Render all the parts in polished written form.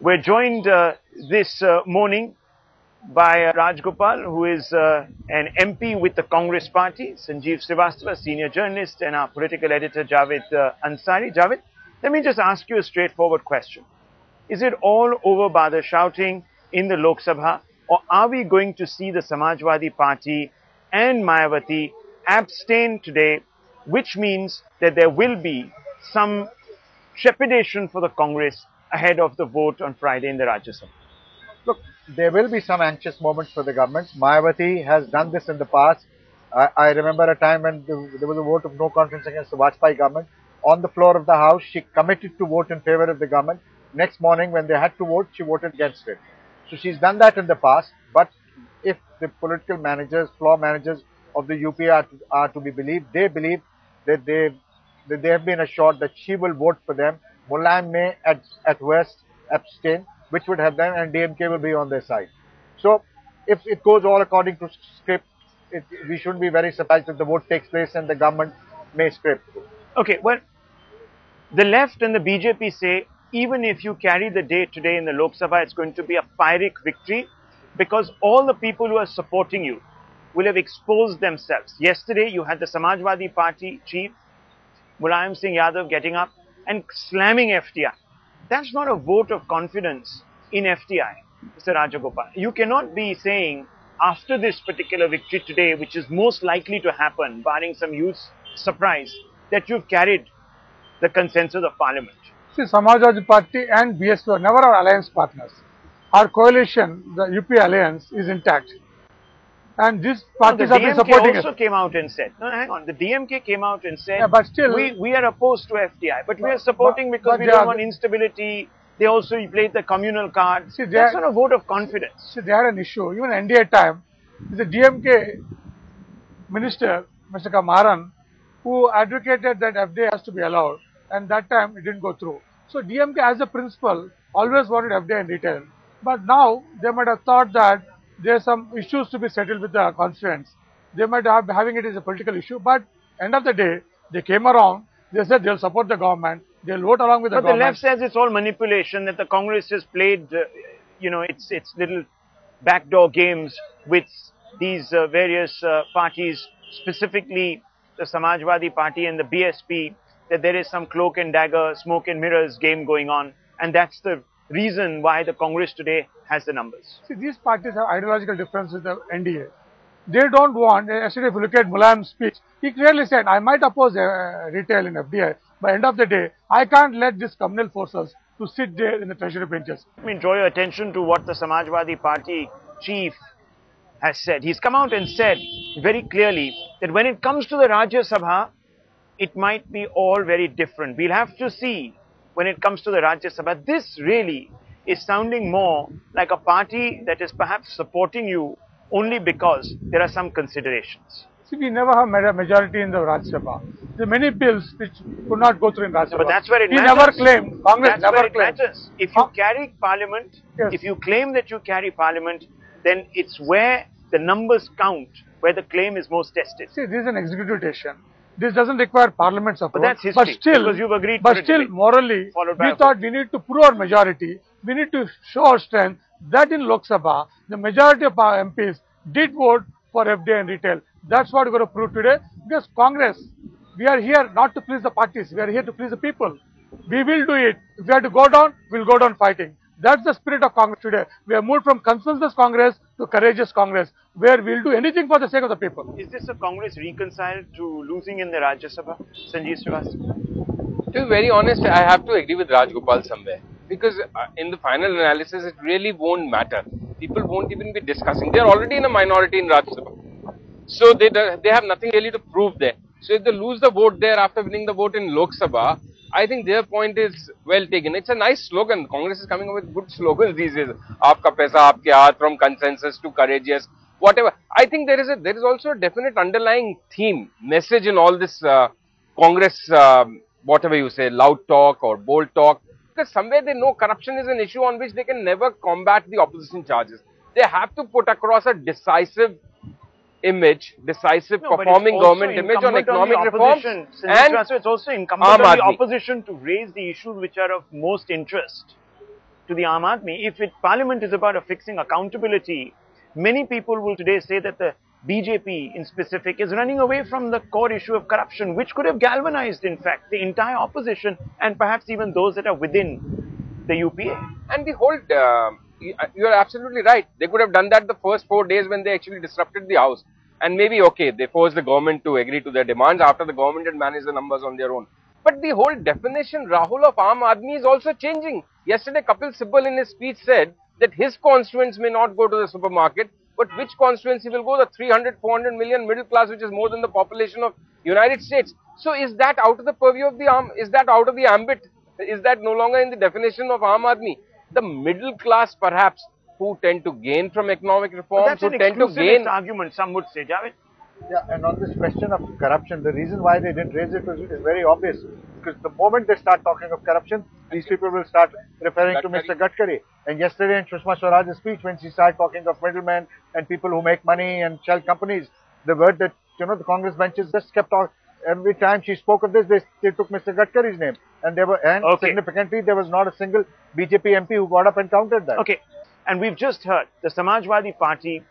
We're joined this morning by Rajgopal, who is an MP with the Congress Party, Sanjeev Srivastava, senior journalist, and our political editor Javed Ansari. Javed, let me just ask you a straightforward question. Is it all over by the shouting in the Lok Sabha, or are we going to see the Samajwadi Party and Mayawati abstain today, which means that there will be some trepidation for the Congress ahead of the vote on Friday in the Rajya Sabha? Look, there will be some anxious moments for the government. Mayawati has done this in the past. I remember a time when there was a vote of no confidence against the Vajpayee government. On the floor of the House, she committed to vote in favor of the government. Next morning, when they had to vote, she voted against it. So she's done that in the past. But if the political managers, floor managers of the UP are to be believed, they believe that they have been assured that she will vote for them. Mulayam may at worst abstain, which would have them, and DMK will be on their side. So if it goes all according to script, we shouldn't be very surprised if the vote takes place and the government may scrape through. Okay, well, the left and the BJP say even if you carry the day today in the Lok Sabha, it's going to be a Pyrrhic victory because all the people who are supporting you will have exposed themselves. Yesterday, you had the Samajwadi Party chief, Mulayam Singh Yadav, getting up and slamming FDI. That's not a vote of confidence in FDI, Mr. Rajagopal. You cannot be saying after this particular victory today, which is most likely to happen, barring some huge surprise, that you've carried the consensus of parliament. See, Samajwadi Party and BSP were never our alliance partners. Our coalition, the UP alliance, is intact. And these parties have been supporting it. The DMK also came out and said, no, hang on, the DMK came out and said, yeah, but still, we are opposed to FDI, but we are supporting because we don't want instability. They also played the communal card. See, that's not a vote of confidence. See, they had an issue. Even NDA time, the DMK minister, Mr. Kamaran, who advocated that FDI has to be allowed, and that time it didn't go through. So DMK as a principle always wanted FDI in retail. But now they might have thought that there are some issues to be settled with the constituents. They might have having it as a political issue, but end of the day, they came around, they said they'll support the government, they'll vote along with the government. But the left says it's all manipulation, that the Congress has played, its little backdoor games with these various parties, specifically the Samajwadi Party and the BSP, that there is some cloak and dagger, smoke and mirrors game going on, and that's the reason why the Congress today has the numbers. See, these parties have ideological differences with the NDA. They don't want, yesterday if you look at Mulayam's speech, he clearly said, I might oppose retail in FDI, but end of the day, I can't let these communal forces to sit there in the treasury benches. Let me draw your attention to what the Samajwadi Party chief has said. He's come out and said very clearly that when it comes to the Rajya Sabha, it might be all very different. We'll have to see when it comes to the Rajya Sabha. This really is sounding more like a party that is perhaps supporting you only because there are some considerations. See, we never have made a majority in the Rajya Sabha. There are many bills which could not go through in Rajya Sabha. But that's where it matters. He never claimed, Congress never never claimed. Matters. If you carry parliament, yes. If you claim that you carry parliament, then it's where the numbers count, where the claim is most tested. See, this is an executive decision. This doesn't require parliament support. But that's history, but still, because you've agreed but still morally, we thought we need to prove our majority. We need to show our strength that in Lok Sabha, the majority of our MPs did vote for FDI and retail. That's what we're going to prove today. Because Congress, we are here not to please the parties. We are here to please the people. We will do it. If we have to go down, we'll go down fighting. That's the spirit of Congress today. We have moved from consensus Congress to courageous Congress, where we'll do anything for the sake of the people. Is this a Congress reconciled to losing in the Rajya Sabha, Sanjeev Srivastava? To be very honest, I have to agree with Rajgopal somewhere. Because in the final analysis, it really won't matter. People won't even be discussing. They're already in a minority in Rajya Sabha. So they have nothing really to prove there. So if they lose the vote there after winning the vote in Lok Sabha, I think their point is well taken. It's a nice slogan. Congress is coming up with good slogans these days. Aapka paisa, aapke haath, from consensus to courageous, whatever. I think there is also a definite underlying theme, message in all this Congress, whatever you say, loud talk or bold talk. Because somewhere they know corruption is an issue on which they can never combat the opposition charges. They have to put across a decisive image, performing government image on economic reforms, and it's also incumbent on the opposition to raise the issues which are of most interest to the Aam Aadmi. If Parliament is about fixing accountability, many people will today say that the BJP in specific is running away from the core issue of corruption, which could have galvanized, in fact, the entire opposition and perhaps even those that are within the UPA. And the whole, you are absolutely right. They could have done that the first 4 days when they actually disrupted the house. And maybe, okay, they forced the government to agree to their demands after the government had managed the numbers on their own. But the whole definition, Rahul, of Aam Aadmi is also changing. Yesterday, Kapil Sibal in his speech said that his constituents may not go to the supermarket, but which constituency will go? The 300, 400 million middle class, which is more than the population of United States. So is that out of the purview of the Aam? Is that out of the ambit? Is that no longer in the definition of Aam Aadmi? The middle class, perhaps, who tend to gain from economic reforms, who tend to gain... argument, some would say, Javed. Yeah, and on this question of corruption, the reason why they didn't raise it is very obvious. Because the moment they start talking of corruption, these people will start referring to Mr. Gadkari. And yesterday in Sushma Swaraj's speech, when she started talking of middlemen and people who make money and shell companies, the word that, the Congress benches just kept on. Every time she spoke of this, they took Mr. Gadkari's name. And significantly, there was not a single BJP MP who got up and countered that. Okay. And we've just heard the Samajwadi Party,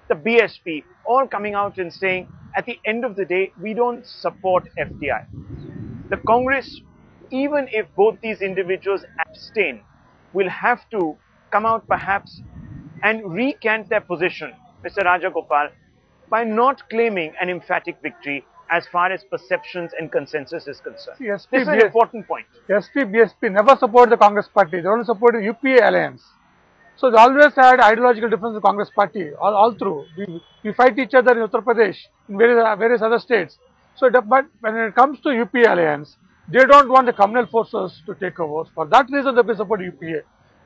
the BSP, all coming out and saying, at the end of the day, we don't support FDI. The Congress, even if both these individuals abstain, will have to come out perhaps and recant their position, Mr. Rajagopal, by not claiming an emphatic victory as far as perceptions and consensus is concerned. See, this is an important point. SP, BSP never supported the Congress party. They only supported the UPA alliance. So they always had ideological difference with the Congress party, all through. We fight each other in Uttar Pradesh, in various other states. So, but when it comes to UPA alliance, they don't want the communal forces to take over. For that reason, they've been supporting UPA.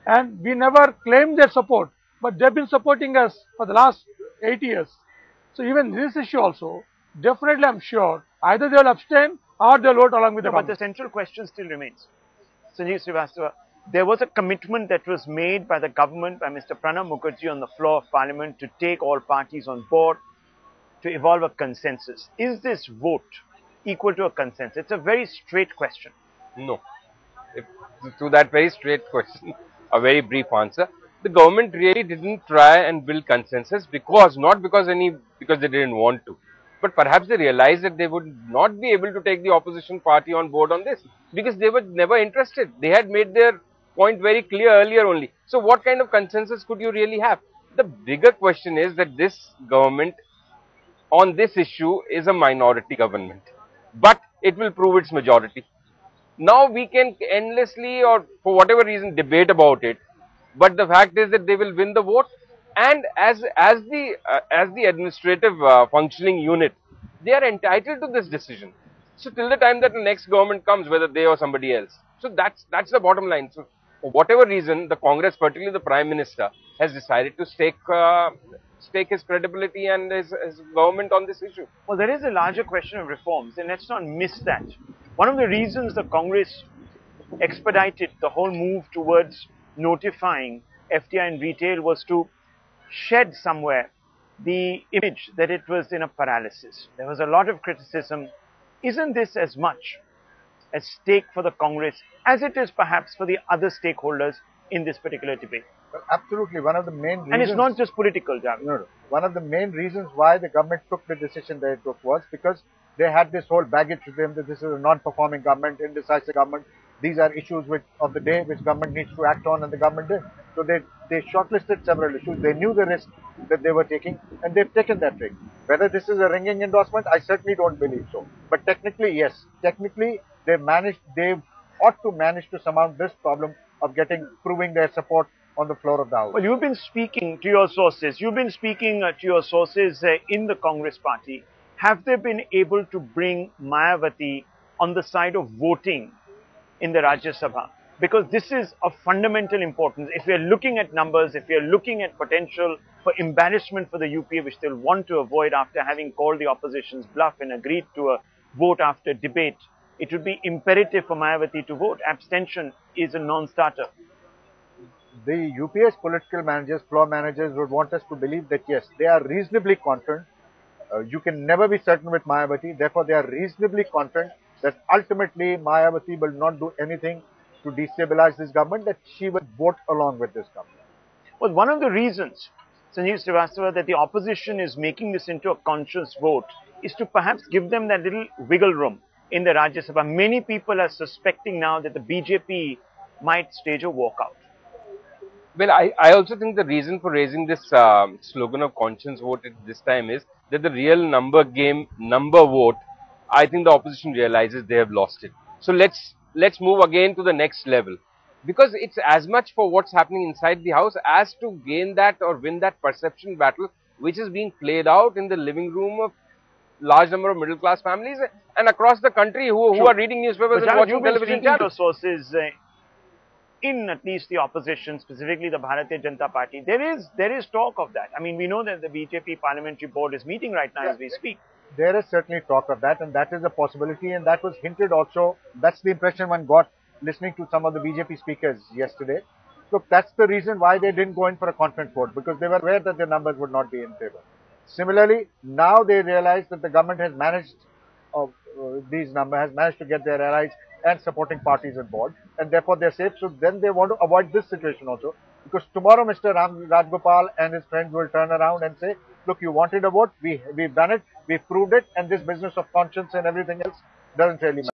And we never claimed their support, but they've been supporting us for the last 8 years. So even this issue also, definitely I'm sure, either they'll abstain or they'll vote along with the But the central question still remains. Sanjeev Srivastava, there was a commitment that was made by the government, by Mr. Pranab Mukherjee on the floor of Parliament to take all parties on board, to evolve a consensus. Is this vote equal to a consensus? It's a very straight question. No. To that very straight question, a very brief answer. The government really didn't try and build consensus not because they didn't want to, but perhaps they realized that they would not be able to take the opposition party on board on this because they were never interested. They had made their point very clear earlier only. So what kind of consensus could you really have? The bigger question is that this government on this issue is a minority government, but it will prove its majority. Now we can endlessly or for whatever reason debate about it, but the fact is that they will win the vote, and as the administrative functioning unit, they are entitled to this decision. So till the time that the next government comes, whether they or somebody else. So that's the bottom line. So for whatever reason, the Congress, particularly the Prime Minister, has decided to stake his credibility and his government on this issue. Well, there is a larger question of reforms, and let's not miss that. One of the reasons the Congress expedited the whole move towards notifying FDI in retail was to shed somewhere the image that it was in a paralysis. There was a lot of criticism. Isn't this as much at stake for the Congress as it is perhaps for the other stakeholders in this particular debate? Well, absolutely. One of the main reasons... And it's not just political, Javi. No. One of the main reasons why the government took the decision that it took was because they had this whole baggage with them that this is a non-performing government, indecisive government. These are issues of the day which government needs to act on, and the government did. So they shortlisted several issues. They knew the risk that they were taking, and they've taken that risk. Whether this is a ringing endorsement, I certainly don't believe so. But technically, yes. Technically, they ought to manage to surmount this problem of proving their support on the floor of the House. Well, you've been speaking to your sources. You've been speaking to your sources in the Congress party. Have they been able to bring Mayawati on the side of voting in the Rajya Sabha? Because this is of fundamental importance. If we are looking at numbers, if we are looking at potential for embarrassment for the UPA, which they'll want to avoid after having called the opposition's bluff and agreed to a vote after debate, it would be imperative for Mayawati to vote. Abstention is a non-starter. The UPA's political managers, floor managers would want us to believe that yes, they are reasonably confident. You can never be certain with Mayawati. Therefore, they are reasonably confident that ultimately Mayawati will not do anything to destabilize this government, that she would vote along with this government. Well, one of the reasons, Sanjeev Srivastava, that the opposition is making this into a conscious vote is to perhaps give them that little wiggle room in the Rajya Sabha. Many people are suspecting now that the BJP might stage a walkout. Well, I also think the reason for raising this slogan of conscience vote at this time is that the real number game, number vote, I think the opposition realizes they have lost it. So let's move again to the next level, because it's as much for what's happening inside the house as to gain that or win that perception battle which is being played out in the living room of large number of middle class families and across the country who are reading newspapers and watching You've been television speaking to channels. sources in at least the opposition, specifically the Bharatiya Janata Party. There is talk of that. I mean, we know that the BJP parliamentary board is meeting right now as we speak. There is certainly talk of that, and that is a possibility, and that was hinted also. That's the impression one got listening to some of the BJP speakers yesterday. Look, that's the reason why they didn't go in for a confidence vote, because they were aware that their numbers would not be in favor. Similarly, now they realize that the government has managed has managed to get their allies and supporting parties on board, and therefore they're safe. So then they want to avoid this situation also, because tomorrow Mr. Rajgopal and his friends will turn around and say, look, you wanted a vote, we've done it, we've proved it, and this business of conscience and everything else doesn't really matter.